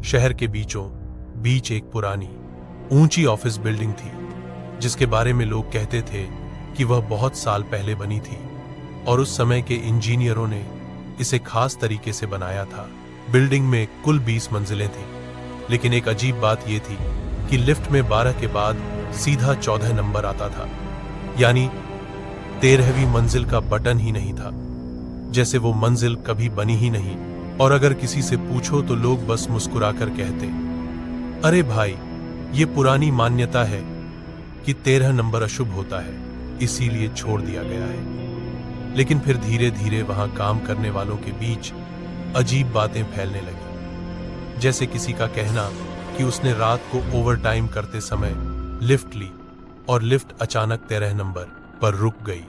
शहर के बीचों बीच एक पुरानी ऊंची ऑफिस बिल्डिंग थी, जिसके बारे में लोग कहते थे कि वह बहुत साल पहले बनी थी और उस समय के इंजीनियरों ने इसे खास तरीके से बनाया था। बिल्डिंग में कुल 20 मंजिलें थीं, लेकिन एक अजीब बात यह थी कि लिफ्ट में 12 के बाद सीधा 14 नंबर आता था, यानी 13वीं मंजिल का बटन ही नहीं था, जैसे वो मंजिल कभी बनी ही नहीं। और अगर किसी से पूछो तो लोग बस मुस्कुराकर कहते, अरे भाई, ये पुरानी मान्यता है कि 13 नंबर अशुभ होता है, इसीलिए छोड़ दिया गया है। लेकिन फिर धीरे धीरे वहां काम करने वालों के बीच अजीब बातें फैलने लगी, जैसे किसी का कहना कि उसने रात को ओवरटाइम करते समय लिफ्ट ली और लिफ्ट अचानक 13 नंबर पर रुक गई,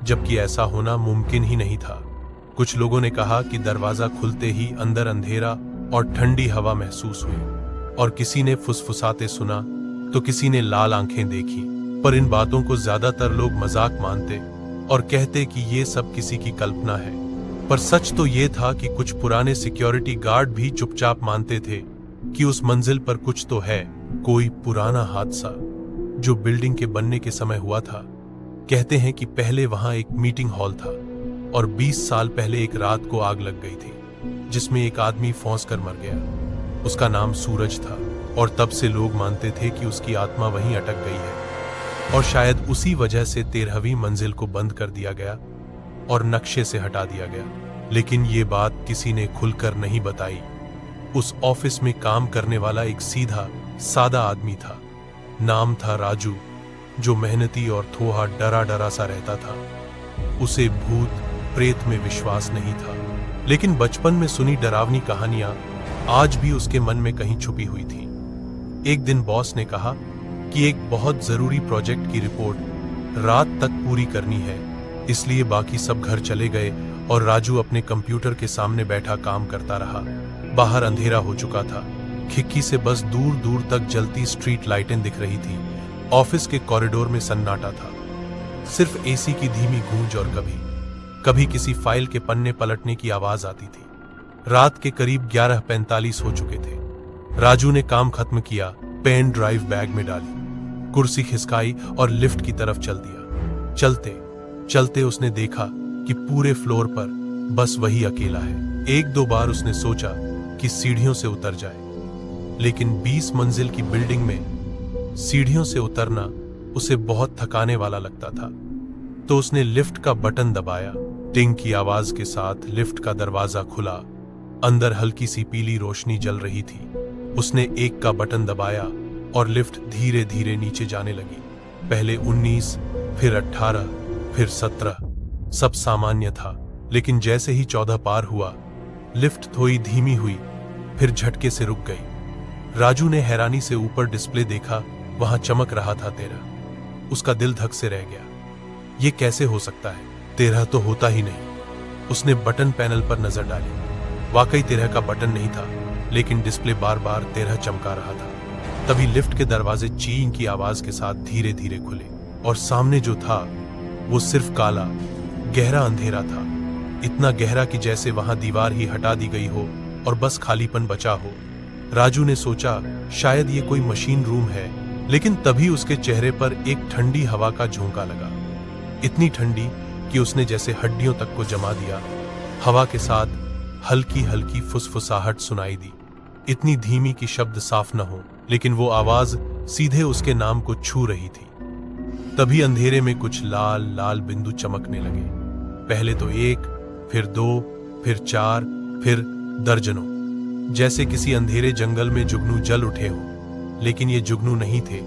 जबकि ऐसा होना मुमकिन ही नहीं था। कुछ लोगों ने कहा कि दरवाजा खुलते ही अंदर अंधेरा और ठंडी हवा महसूस हुई, और किसी ने फुसफुसाते सुना तो किसी ने लाल आंखें देखी। पर इन बातों को ज्यादातर लोग मजाक मानते और कहते कि ये सब किसी की कल्पना है। पर सच तो ये था कि कुछ पुराने सिक्योरिटी गार्ड भी चुपचाप मानते थे कि उस मंजिल पर कुछ तो है, कोई पुराना हादसा जो बिल्डिंग के बनने के समय हुआ था। कहते हैं कि पहले वहां एक मीटिंग हॉल था और 20 साल पहले एक रात को आग लग गई थी, जिसमें एक आदमी फौंस कर मर गया। उसका नाम सूरज था, और तब से लोग मानते थे कि उसकी आत्मा वहीं अटक गई है, और शायद उसी वजह से 13वीं मंजिल को बंद कर दिया गया और नक्शे से हटा दिया गया। लेकिन ये बात किसी ने खुलकर नहीं बताई। उस ऑफिस में काम करने वाला एक सीधा सादा आदमी था, नाम था राजू, जो मेहनती और थोड़ा डरा डरा सा रहता था। उसे भूत प्रेत में विश्वास नहीं था, लेकिन बचपन में सुनी डरावनी कहानियां आज भी उसके मन में कहीं छुपी हुई थी। एक दिन बॉस ने कहा कि एक बहुत जरूरी प्रोजेक्ट की रिपोर्ट रात तक पूरी करनी है, इसलिए बाकी सब घर चले गए और राजू अपने कंप्यूटर के सामने बैठा काम करता रहा। बाहर अंधेरा हो चुका था, खिड़की से बस दूर दूर तक जलती स्ट्रीट लाइटें दिख रही थी। ऑफिस के कॉरिडोर में सन्नाटा था, सिर्फ एसी की धीमी गूंज और कभी कभी किसी फाइल के पन्ने पलटने की आवाज आती थी। रात के करीब 11:45 हो चुके थे। राजू ने काम खत्म किया, पेन ड्राइव बैग में डाली, कुर्सी खिसकाई और लिफ्ट की तरफ चल दिया। चलते चलते उसने देखा कि पूरे फ्लोर पर बस वही अकेला है। 1-2 बार उसने सोचा कि सीढ़ियों से उतर जाए, लेकिन 20 मंजिल की बिल्डिंग में सीढ़ियों से उतरना उसे बहुत थकाने वाला लगता था। तो उसने लिफ्ट का बटन दबाया। टिंग की आवाज के साथ लिफ्ट का दरवाजा खुला। अंदर हल्की सी पीली रोशनी जल रही थी। उसने 1 का बटन दबाया और लिफ्ट धीरे धीरे नीचे जाने लगी। पहले 19, फिर 18, फिर 17। सब सामान्य था, लेकिन जैसे ही 14 पार हुआ, लिफ्ट थोड़ी धीमी हुई, फिर झटके से रुक गई। राजू ने हैरानी से ऊपर डिस्प्ले देखा, वहां चमक रहा था 13। उसका दिल धक से रह गया। ये कैसे हो सकता है? 13 तो होता ही नहीं। उसने बटन पैनल पर नजर डाली। वाकई 13 का बटन नहीं था, लेकिन डिस्प्ले बार बार 13 चमका रहा था। तभी लिफ्ट के दरवाजे चीं की आवाज के साथ धीरे धीरे खुले, और सामने जो था वो सिर्फ काला गहरा अंधेरा था। इतना गहरा कि जैसे वहां दीवार ही हटा दी गई हो और बस खालीपन बचा हो। राजू ने सोचा शायद ये कोई मशीन रूम है, लेकिन तभी उसके चेहरे पर एक ठंडी हवा का झोंका लगा। इतनी ठंडी कि उसने जैसे हड्डियों तक को जमा दिया। हवा के साथ हल्की हल्की फुसफुसाहट सुनाई दी, इतनी धीमी कि शब्द साफ न हो, लेकिन वो आवाज सीधे उसके नाम को छू रही थी। तभी अंधेरे में कुछ लाल लाल बिंदु चमकने लगे। पहले तो 1, फिर 2, फिर 4, फिर दर्जनों, जैसे किसी अंधेरे जंगल में जुगनू जल उठे हों। लेकिन ये जुगनू नहीं थे,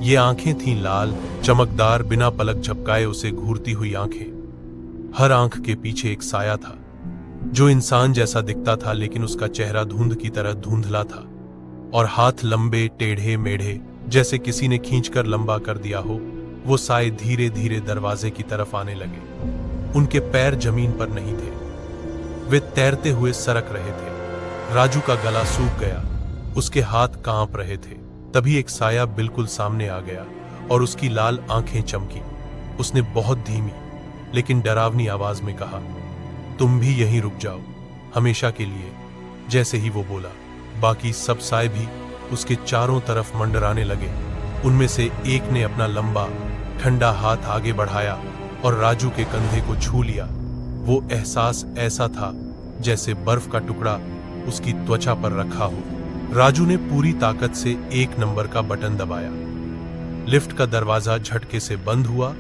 ये आंखें थीं लाल, चमकदार, बिना पलक झपकाए उसे घूरती हुई आंखें। हर आंख के पीछे एक साया था, जो इंसान जैसा दिखता था, लेकिन उसका चेहरा धुंध की तरह धुंधला था, और हाथ लंबे टेढ़े मेढ़े, जैसे किसी ने खींचकर लंबा कर दिया हो। वो साए धीरे धीरे दरवाजे की तरफ आने लगे। उनके पैर जमीन पर नहीं थे, वे तैरते हुए सरक रहे थे। राजू का गला सूख गया, उसके हाथ कांप रहे थे। तभी एक साया बिल्कुल सामने आ गया और उसकी लाल आंखें चमकी। उसने बहुत धीमी लेकिन डरावनी आवाज में कहा, तुम भी यहीं रुक जाओ, हमेशा के लिए। जैसे ही वो बोला, बाकी सब साए भी उसके चारों तरफ मंडराने लगे। उनमें से एक ने अपना लंबा ठंडा हाथ आगे बढ़ाया और राजू के कंधे को छू लिया। वो एहसास ऐसा था जैसे बर्फ का टुकड़ा उसकी त्वचा पर रखा हो। राजू ने पूरी ताकत से 1 नंबर का बटन दबाया। लिफ्ट का दरवाजा झटके से बंद हुआ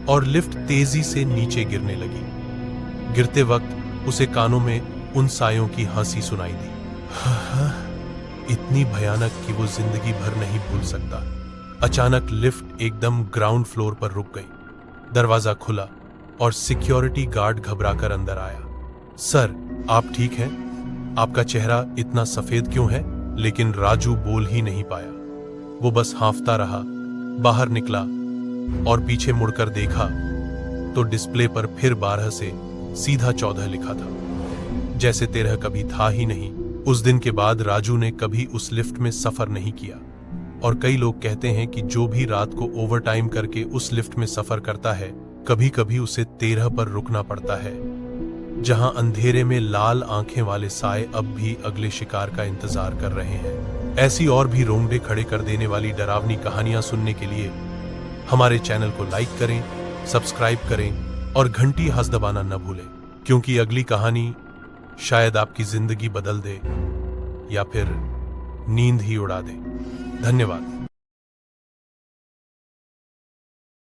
और लिफ्ट तेजी से नीचे गिरने लगी। गिरते वक्त उसे कानों में उन सायों की हंसी सुनाई दी। इतनी भयानक कि वो जिंदगी भर नहीं भूल सकता। अचानक लिफ्ट एकदम ग्राउंड फ्लोर पर रुक गई। दरवाजा खुला और सिक्योरिटी गार्ड घबराकर अंदर आया। सर, आप ठीक हैं? आपका चेहरा इतना सफेद क्यों है? लेकिन राजू बोल ही नहीं पाया। वो बस हांफता रहा। बाहर निकला और पीछे मुड़कर देखा तो डिस्प्ले पर फिर 12 से सीधा 14 लिखा था, जैसे 13 कभी था ही नहीं। उस दिन के बाद राजू ने कभी उस लिफ्ट में सफर नहीं किया। और कई लोग कहते हैं कि जो भी रात को ओवरटाइम करके उस लिफ्ट में सफर करता है, कभी कभी उसे 13 पर रुकना पड़ता है, जहां अंधेरे में लाल आंखें वाले साए अब भी अगले शिकार का इंतजार कर रहे हैं। ऐसी और भी रोंगटे खड़े कर देने वाली डरावनी कहानियां सुनने के लिए हमारे चैनल को लाइक करें, सब्सक्राइब करें और घंटी हंस दबाना न भूलें, क्योंकि अगली कहानी शायद आपकी जिंदगी बदल दे या फिर नींद ही उड़ा दे। धन्यवाद।